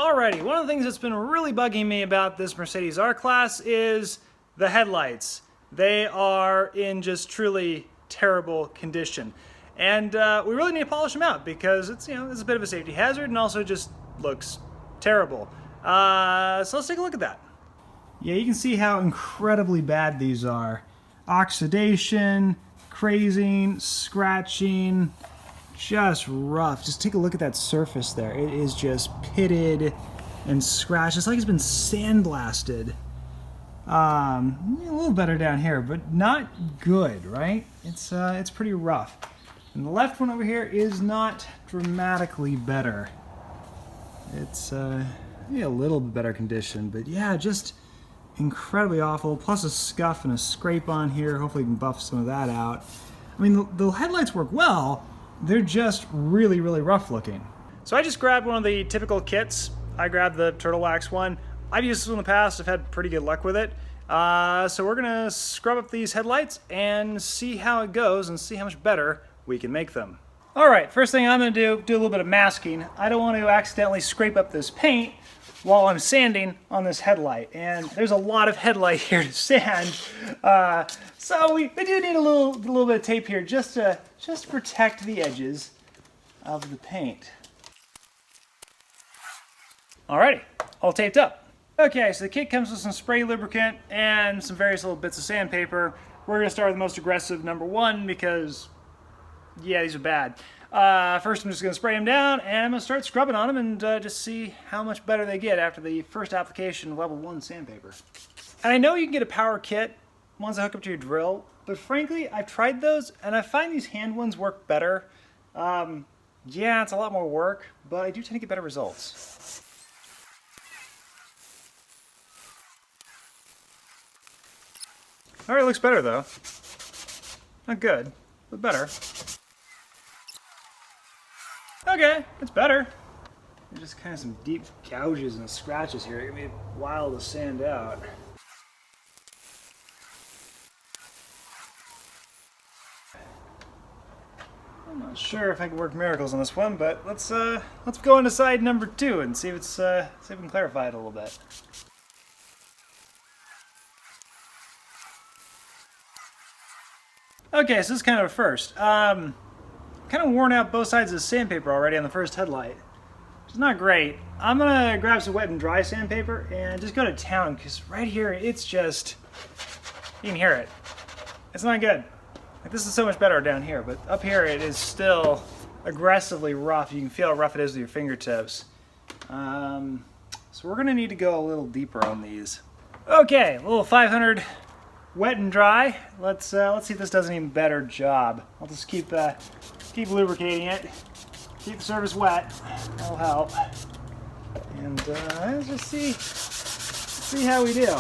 Alrighty, one of the things that's been really bugging me about this Mercedes R-Class is the headlights. They are in just truly terrible condition. And we really need to polish them out because it's a bit of a safety hazard and also just looks terrible. So let's take a look at that. Yeah, you can see how incredibly bad these are. Oxidation, crazing, scratching, just rough. Just take a look at that surface there. It is just pitted and scratched. It's like it's been sandblasted. A little better down here, but not good, right? It's pretty rough. And the left one over here is not dramatically better. It's maybe a little bit better condition, but yeah, just incredibly awful. Plus a scuff and a scrape on here. Hopefully we can buff some of that out. I mean, the headlights work well. They're just really, really rough looking. So I just grabbed one of the typical kits. I grabbed the Turtle Wax one. I've used this in the past. I've had pretty good luck with it. So we're gonna scrub up these headlights and see how it goes and see how much better we can make them. All right, first thing I'm gonna do a little bit of masking. I don't want to accidentally scrape up this paint while I'm sanding on this headlight. And there's a lot of headlight here to sand. So we do need a little bit of tape here just to protect the edges of the paint. Alrighty, all taped up. Okay, so the kit comes with some spray lubricant and some various little bits of sandpaper. We're gonna start with the most aggressive, number 1, because yeah, these are bad. First I'm just gonna spray them down and I'm gonna start scrubbing on them and just see how much better they get after the first application of level 1 sandpaper. And I know you can get a power kit, ones that hook up to your drill, but frankly, I've tried those and I find these hand ones work better. Yeah, it's a lot more work, but I do tend to get better results. Alright, looks better though. Not good, but better. Okay, it's better. There's just kind of some deep gouges and scratches here. It's gonna be a while to sand out. I'm not sure if I can work miracles on this one, but let's go into side number 2 and see if see if we can clarify it a little bit. Okay, so this is kind of a first. Kind of worn out both sides of the sandpaper already on the first headlight, which is not great. I'm gonna grab some wet and dry sandpaper and just go to town because right here it's just, you can hear it. It's not good. Like, this is so much better down here, but up here it is still aggressively rough. You can feel how rough it is with your fingertips. So we're gonna need to go a little deeper on these. Okay, a little 500 wet and dry. Let's see if this does an even better job. I'll just keep lubricating it, keep the surface wet. That'll help. And let's just see how we do.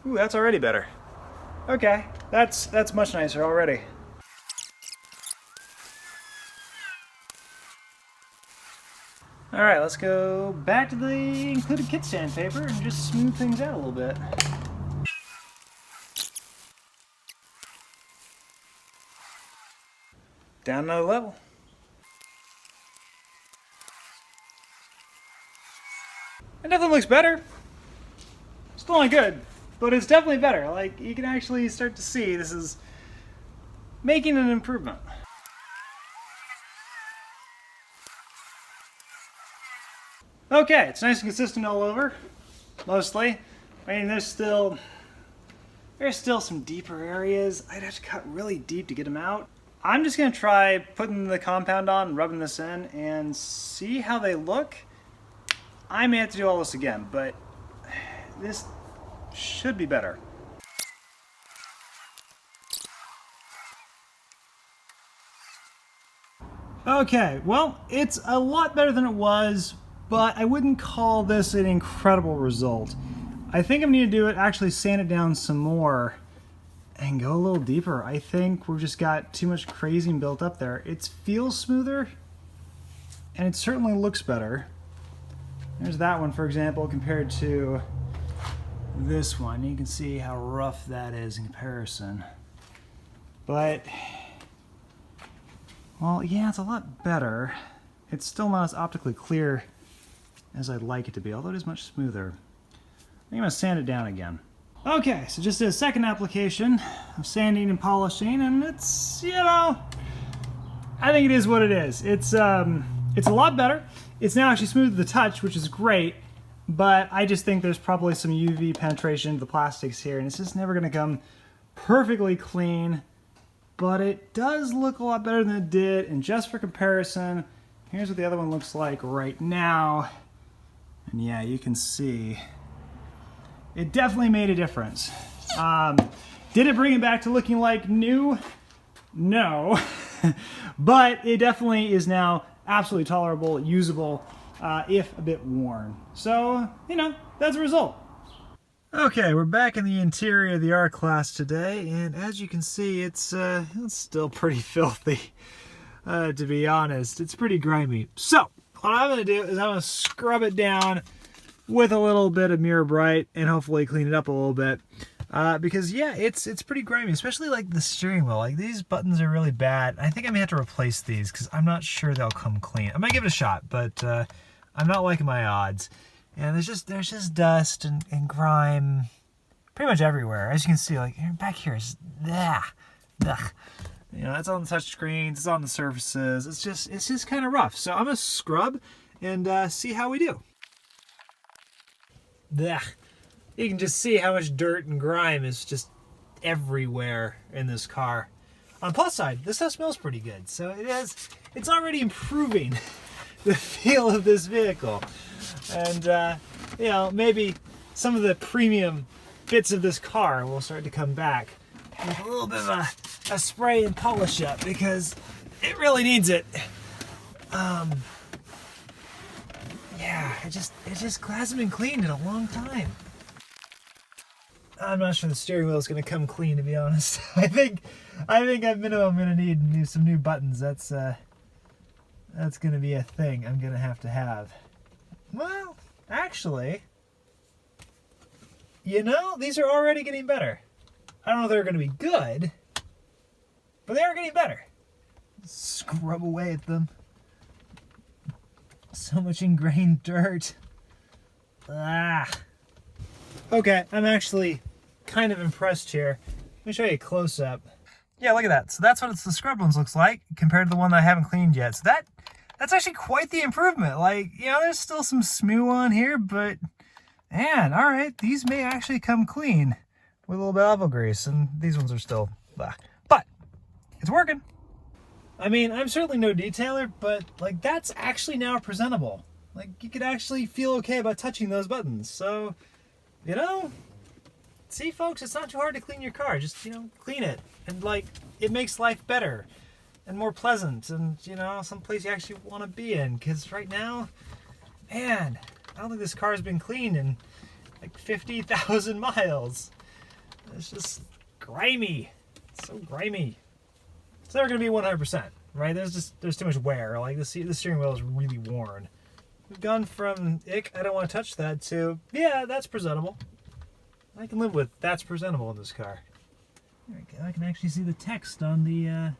Ooh, that's already better. Okay, that's much nicer already. All right, let's go back to the included kit sandpaper and just smooth things out a little bit. Down another level. It definitely looks better. Still not good, but it's definitely better. Like, you can actually start to see this is making an improvement. Okay, it's nice and consistent all over, mostly. I mean, there's still some deeper areas. I'd have to cut really deep to get them out. I'm just gonna try putting the compound on and rubbing this in and see how they look. I may have to do all this again, but this should be better. Okay, well, it's a lot better than it was, but I wouldn't call this an incredible result. I think I'm gonna need to do it, actually sand it down some more and go a little deeper. I think we've just got too much crazing built up there. It feels smoother, and it certainly looks better. There's that one, for example, compared to this one. You can see how rough that is in comparison. But, well, yeah, it's a lot better. it's still not as optically clear as I'd like it to be, although it is much smoother. I'm gonna sand it down again. Okay, so just a second application of sanding and polishing, and it's, you know, I think it is what it is. It's a lot better. It's now actually smooth to the touch, which is great, but I just think there's probably some UV penetration into the plastics here, and it's just never gonna come perfectly clean, but it does look a lot better than it did. And just for comparison, here's what the other one looks like right now. And yeah, you can see it definitely made a difference. Did it bring it back to looking like new? No, but it definitely is now absolutely tolerable, usable, if a bit worn. So, you know, that's a result. Okay, we're back in the interior of the R-Class today, and as you can see, it's still pretty filthy, to be honest. It's pretty grimy. So, what I'm going to do is I'm going to scrub it down with a little bit of Mirror Bright and hopefully clean it up a little bit. Because, yeah, it's pretty grimy, especially like the steering wheel. Like, these buttons are really bad. I think I may have to replace these because I'm not sure they'll come clean. I might give it a shot, but I'm not liking my odds. And there's just dust and grime pretty much everywhere. As you can see, like back here, it's ugh. You know, it's on the touch screens, it's on the surfaces. It's just kind of rough. So I'm gonna scrub and see how we do. Ugh. You can just see how much dirt and grime is just everywhere in this car. On the plus side, this stuff smells pretty good. So it's already improving the feel of this vehicle. And, you know, maybe some of the premium bits of this car will start to come back with a little bit of a spray and polish up because it really needs it. Yeah, it just hasn't been cleaned in a long time. I'm not sure the steering wheel is going to come clean, to be honest. I think at minimum I'm going to need some new buttons. That's going to be a thing I'm going to have. Well, actually, you know, these are already getting better. I don't know if they're going to be good, but they are getting better. Scrub away at them. So much ingrained dirt. Ah. Okay, I'm actually kind of impressed here. Let me show you a close-up. Yeah, look at that. So that's what the scrub ones looks like compared to the one that I haven't cleaned yet. So that's actually quite the improvement. Like, you know, there's still some smoo on here, but man, all right, these may actually come clean with a little bit of elbow grease, and these ones are still blah. But it's working. I mean, I'm certainly no detailer, but like that's actually now presentable. Like you could actually feel okay about touching those buttons. So, you know, see folks, it's not too hard to clean your car. Just, you know, clean it. And like, it makes life better and more pleasant, and you know, someplace you actually want to be in. Because right now, man, I don't think this car has been cleaned in like 50,000 miles. It's just grimy. It's so grimy. It's never gonna be 100%, right? There's too much wear. Like the steering wheel is really worn. We've gone from ick, I don't want to touch that, to yeah, that's presentable. I can live with that's presentable in this car. There we go. I can actually see the text on the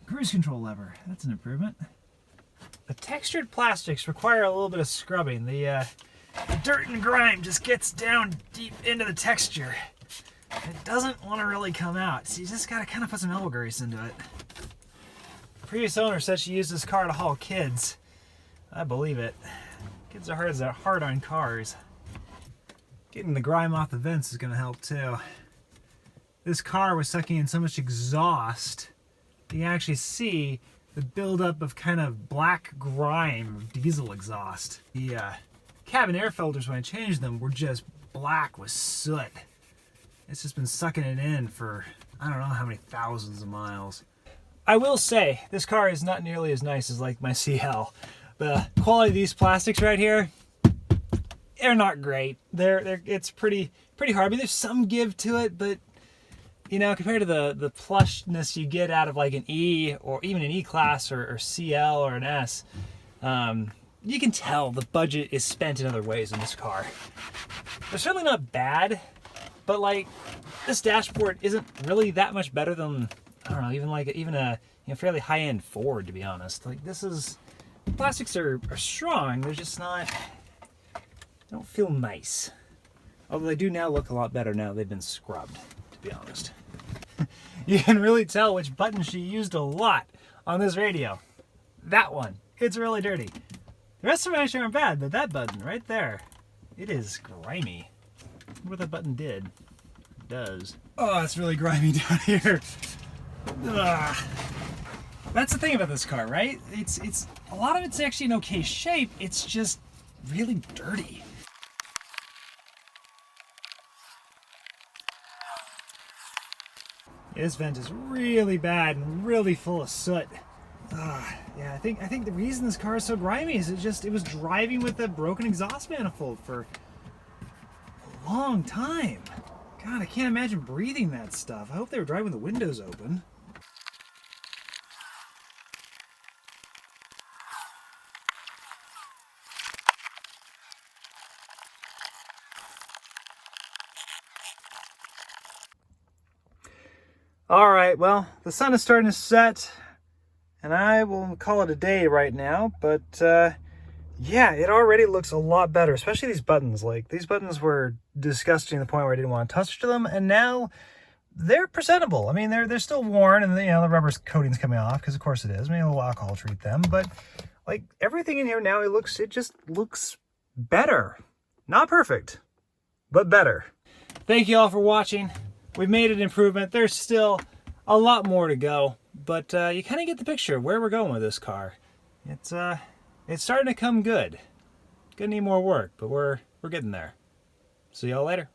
cruise control lever. That's an improvement. The textured plastics require a little bit of scrubbing. The dirt and grime just gets down deep into the texture. It doesn't want to really come out, so you just gotta kind of put some elbow grease into it. The previous owner said she used this car to haul kids. I believe it. Kids are hard on cars. Getting the grime off the vents is gonna help too. This car was sucking in so much exhaust, you can actually see the buildup of kind of black grime of diesel exhaust. The cabin air filters, when I changed them, were just black with soot. It's just been sucking it in for I don't know how many thousands of miles. I will say, this car is not nearly as nice as like my CL. The quality of these plastics right here, they're not great. It's pretty hard. I mean, there's some give to it, but you know, compared to the plushness you get out of like an E or even an E-Class or CL or an S, you can tell the budget is spent in other ways in this car. They're certainly not bad, but like this dashboard isn't really that much better than, I don't know, even a fairly high-end Ford, to be honest. Like, this is, plastics are strong, they're just not, they don't feel nice. Although they do now look a lot better now they've been scrubbed, to be honest. You can really tell which button she used a lot on this radio. That one, it's really dirty. The rest of them actually aren't bad, but that button right there, it is grimy. I wonder what that button did. It does. Oh, it's really grimy down here. Ugh. That's the thing about this car, right? It's a lot of it's actually in okay shape. It's just really dirty. This vent is really bad and really full of soot. Yeah, I think the reason this car is so grimy is it was driving with a broken exhaust manifold for a long time. God, I can't imagine breathing that stuff. I hope they were driving with the windows open. All right, well, the sun is starting to set, and I will call it a day right now, but yeah, it already looks a lot better, especially these buttons. Like, these buttons were disgusting to the point where I didn't want to touch them, and now they're presentable. I mean, they're still worn, and the rubber coating's coming off, because of course it is. Maybe a little alcohol treat them, but like, everything in here now, it just looks better. Not perfect, but better. Thank you all for watching. We've made an improvement. There's still a lot more to go, but you kind of get the picture of where we're going with this car. It's starting to come good. Gonna need more work, but we're getting there. See y'all later.